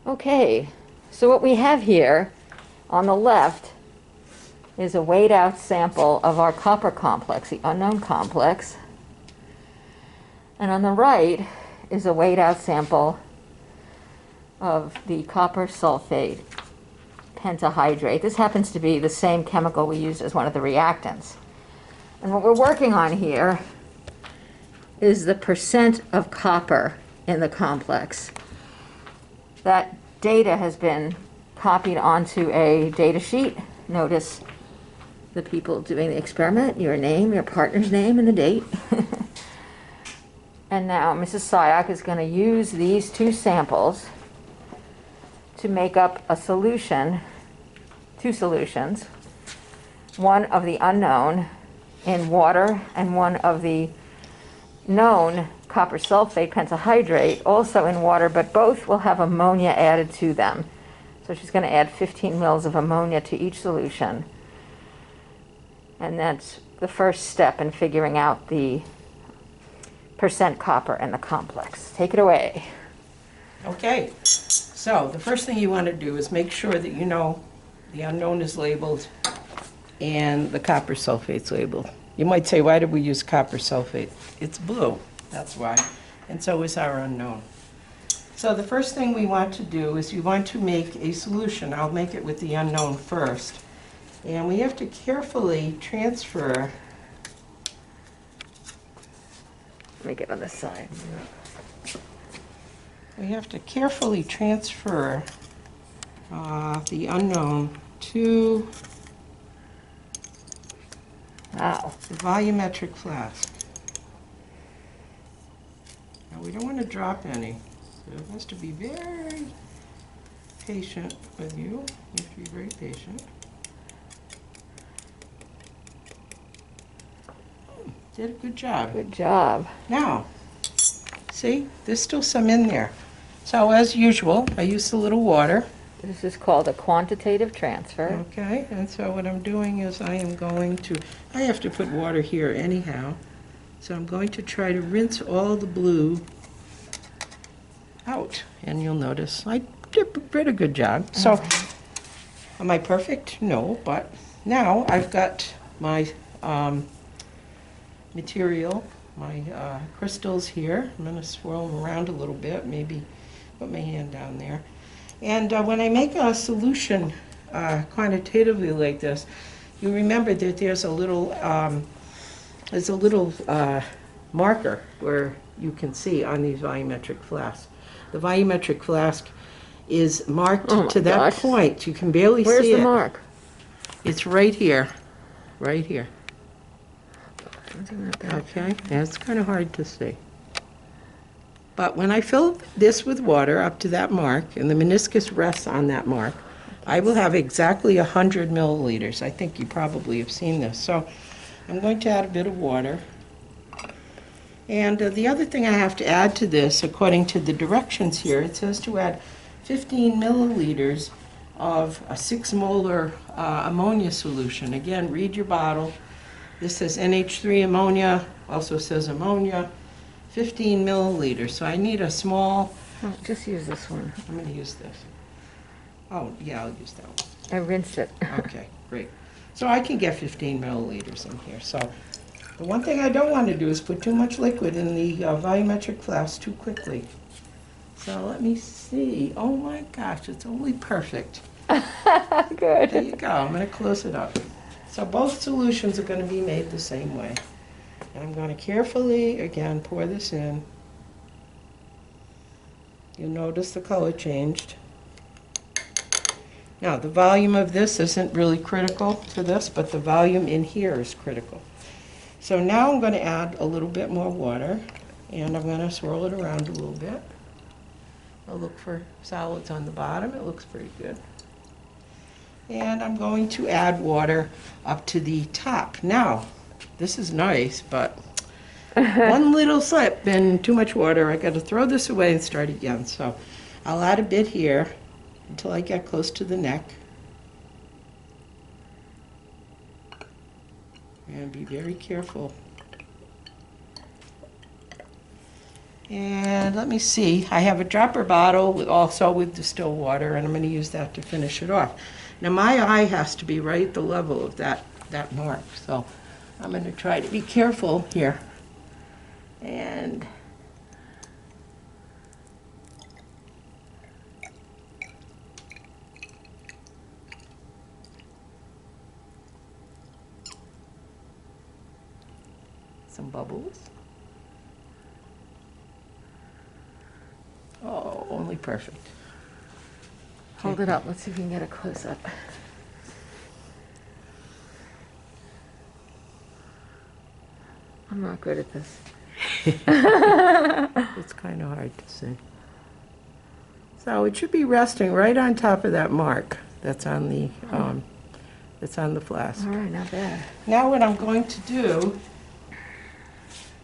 Okay, so what we have here on the left is a weighed out sample of our copper complex, the unknown complex. And on the right is a weighed out sample of the copper sulfate pentahydrate. This happens to be the same chemical we used as one of the reactants. And what we're working on here is the percent of copper in the complex. That data has been copied onto a data sheet. Notice the people doing the experiment, your name, your partner's name, and the date. And now Mrs. Syak is going to use these two samples to make up a solution, two solutions, one of the unknown in water and one of the known copper sulfate pentahydrate also in water, but both will have ammonia added to them. So she's going to add 15 mils of ammonia to each solution. And that's the first step in figuring out the percent copper in the complex. Take it away. Okay, so the first thing you want to do is make sure that you know the unknown is labeled and the copper sulfate's labeled. You might say, why did we use copper sulfate? It's blue, that's why. And so is our unknown. So the first thing we want to do is you want to make a solution. I'll make it with the unknown first. And we have to carefully transfer. Let me get on this side. We have to carefully transfer the unknown to the volumetric flask. Now we don't want to drop any, so it has to be very patient with you. You have to be very patient. Did a good job. Good job. Now, see, there's still some in there. So as usual, I use a little water. This is called a quantitative transfer. Okay, and so what I'm doing is I have to put water here anyhow. So I'm going to try to rinse all the blue out. And you'll notice I did a pretty good job. So, am I perfect? No, but now I've got my material, my crystals here. I'm going to swirl them around a little bit, maybe put my hand down there. And when I make a solution quantitatively like this, you remember that there's a little marker where you can see on these volumetric flasks. The volumetric flask is marked to that point. You can barely see it. Where's the mark? It's right here. Right here. Something like that. Okay, and it's kind of hard to see. But when I fill this with water up to that mark, and the meniscus rests on that mark, I will have exactly 100 milliliters. I think you probably have seen this. So I'm going to add a bit of water. And the other thing I have to add to this, according to the directions here, it says to add 15 milliliters of a 6 molar ammonia solution. Again, read your bottle. This says NH3 ammonia, also says ammonia, 15 milliliters. So I need a small... Oh, just use this one. I'm going to use this. Oh, yeah, I'll use that one. I rinsed it. Okay, great. So I can get 15 milliliters in here. So the one thing I don't want to do is put too much liquid in the volumetric flask too quickly. So let me see. Oh my gosh, it's only perfect. Good. There you go. I'm going to close it up. So both solutions are going to be made the same way. And I'm going to carefully, again, pour this in. You'll notice the color changed. Now, the volume of this isn't really critical to this, but the volume in here is critical. So now I'm going to add a little bit more water, and I'm going to swirl it around a little bit. I'll look for solids on the bottom. It looks pretty good. And I'm going to add water up to the top. Now, this is nice, but one little slip and too much water. I got to throw this away and start again. So I'll add a bit here until I get close to the neck. And be very careful. And let me see, I have a dropper bottle also with distilled water, and I'm going to use that to finish it off. Now my eye has to be right at the level of that mark, so I'm going to try to be careful here. And some bubbles. Oh, only perfect. Hold it up. Let's see if we can get a close up. I'm not good at this. It's kind of hard to see. So it should be resting right on top of that mark that's on the flask. All right, not bad. Now what I'm going to do,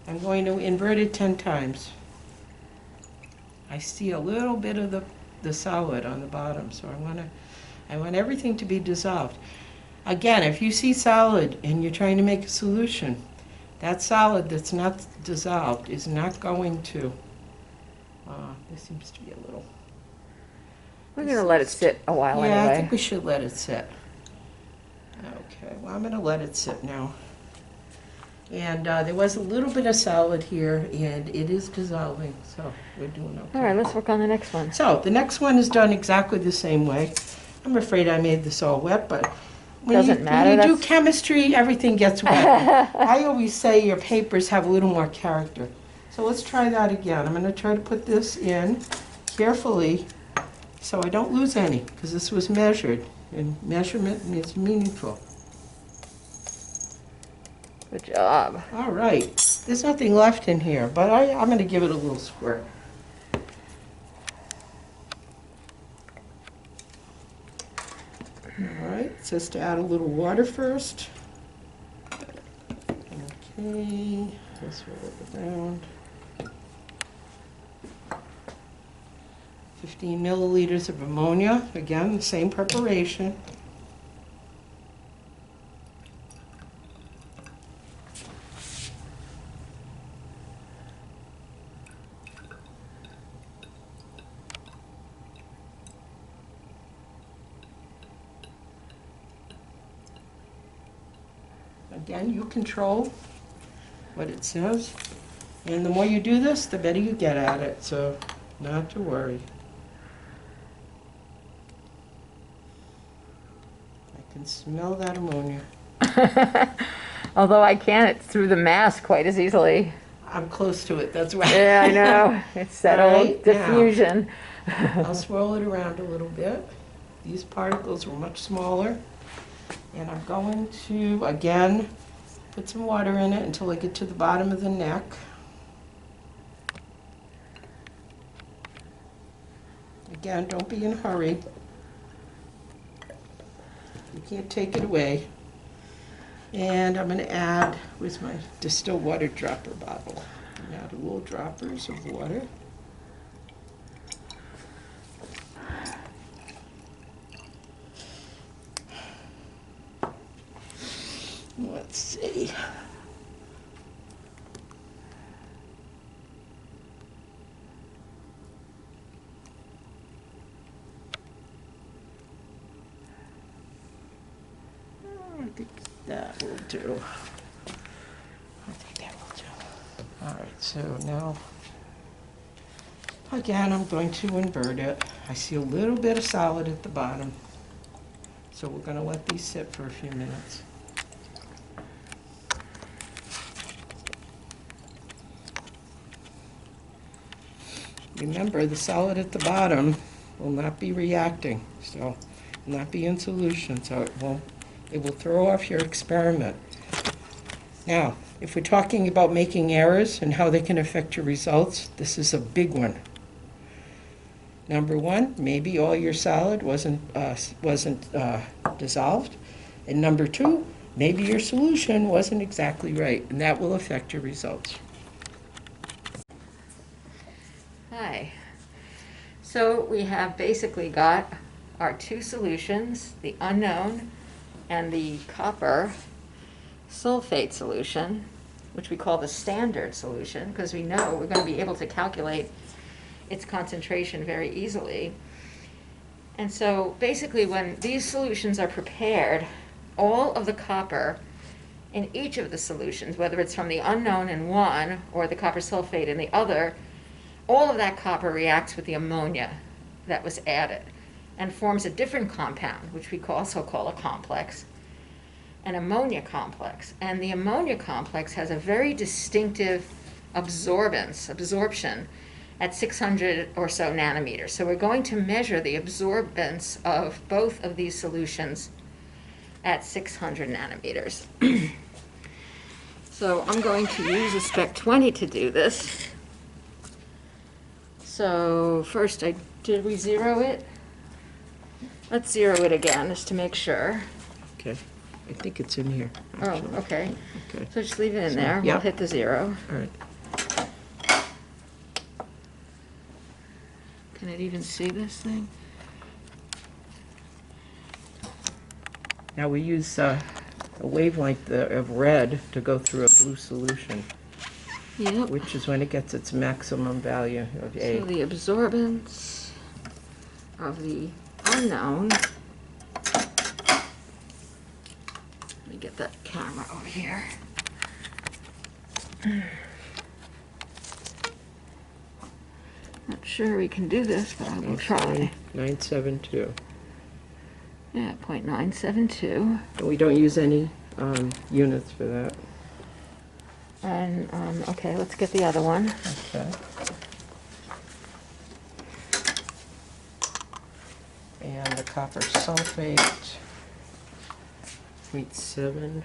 I'm going to invert it 10 times. I see a little bit of the solid on the bottom, so I want everything to be dissolved. Again, if you see solid and you're trying to make a solution, that solid that's not dissolved is not going to, this seems to be a little. We're going to let it sit a while Yeah, anyway. I think we should let it sit. Okay, well, I'm going to let it sit now. And there was a little bit of solid here, and it is dissolving, so we're doing okay. All right, let's work on the next one. So the next one is done exactly the same way. I'm afraid I made this all wet, but when Doesn't matter, when you do that's- chemistry, everything gets wet. I always say your papers have a little more character. So let's try that again. I'm going to try to put this in carefully so I don't lose any, because this was measured, and measurement is meaningful. Good job. All right, there's nothing left in here, but I'm going to give it a little squirt. All right, it says to add a little water first. Okay, let's roll it around. 15 milliliters of ammonia, again, the same preparation. Again, you control what it says. And the more you do this, the better you get at it, so not to worry. I can smell that ammonia. Although I can't through the mask quite as easily. I'm close to it, that's why. Yeah, I know. It's that All old right, now. diffusion. I'll swirl it around a little bit. These particles were much smaller. And I'm going to, again, put some water in it until I get to the bottom of the neck. Again, don't be in a hurry. You can't take it away. And I'm going to add, with my distilled water dropper bottle, add a little droppers of water. Let's see. I think that will do. I think that will do. All right, so now, again, I'm going to invert it. I see a little bit of solid at the bottom. So we're going to let these sit for a few minutes. Remember, the solid at the bottom will not be reacting, so will not be in solution, so it will throw off your experiment. Now, if we're talking about making errors and how they can affect your results, this is a big one. Number one, maybe all your solid wasn't dissolved. And number two, maybe your solution wasn't exactly right, and that will affect your results. Hi. So we have basically got our two solutions, the unknown and the copper sulfate solution. which we call the standard solution, because we know we're going to be able to calculate its concentration very easily. And so basically when these solutions are prepared, all of the copper in each of the solutions, whether it's from the unknown in one or the copper sulfate in the other, all of that copper reacts with the ammonia that was added and forms a different compound, which we also call a complex, an ammonia complex. And the ammonia complex has a very distinctive absorption at 600 or so nanometers. So we're going to measure the absorbance of both of these solutions at 600 nanometers. So I'm going to use a spec 20 to do this. So first, did we zero it? Let's zero it again, just to make sure. Okay, I think it's in here. Oh, actually. okay. Okay, So just leave it in So, there. yeah. We'll hit the zero. all right. Can it even see this thing? Now we use a wavelength of red to go through a blue solution, Yep. which is when it gets its maximum value of A. So the absorbance of the unknown. Let me get that camera over here. Not sure we can do this, but I will try. 972. Yeah, 0.972. And we don't use any units for that. And, okay, let's get the other one. Okay. And the copper sulfate, 0.761.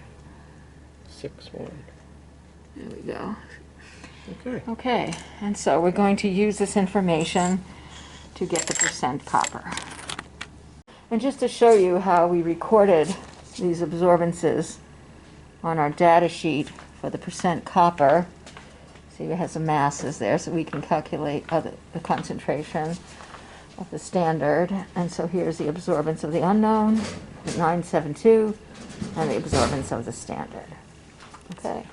There we go. Okay. Okay, and so we're going to use this information to get the percent copper. And just to show you how we recorded these absorbances on our data sheet for the percent copper, see it has the masses there, so we can calculate the concentration of the standard. And so here's the absorbance of the unknown, 972, and the absorbance of the standard. Okay.